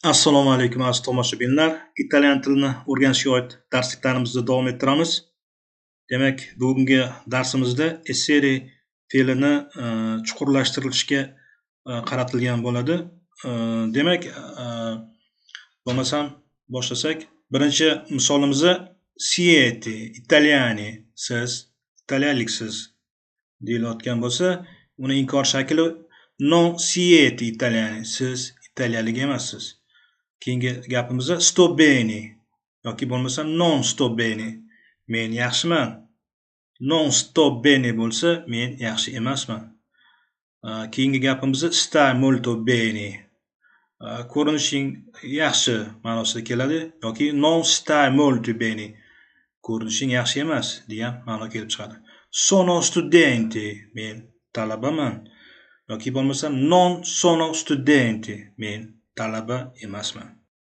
Assalomu alaykum aziz tomoshabinlar. Italyan tilini o'rganishga oid darsliklarimizni davom ettiramiz. Demak, bugungi darsimizda essere fe'lini chuqurlashtirilishga qaratilgan bo'ladi. Demak, bo'lmasam boshlasak, birinchi misolimizni siete italiani, siz italyanliksiz deyilayotgan bo'lsa, uni inkor shakli non siete italiani, siz italyanlik emassiz. Keyingi gapimizda sto bene yoki bo'lmasa non sto bene, men yaxshiman. Non sto bene bo'lsa, men yaxshi emasman. Keyingi gapimizda stai molto bene, ko'rinishing yaxshi ma'nosida keladi yoki non stai molto bene, ko'rinishing yaxshi emas degan ma'no kelib chiqadi. Sono studente, men talabaman yoki bo'lmasa non sono studente, men talaba emasman.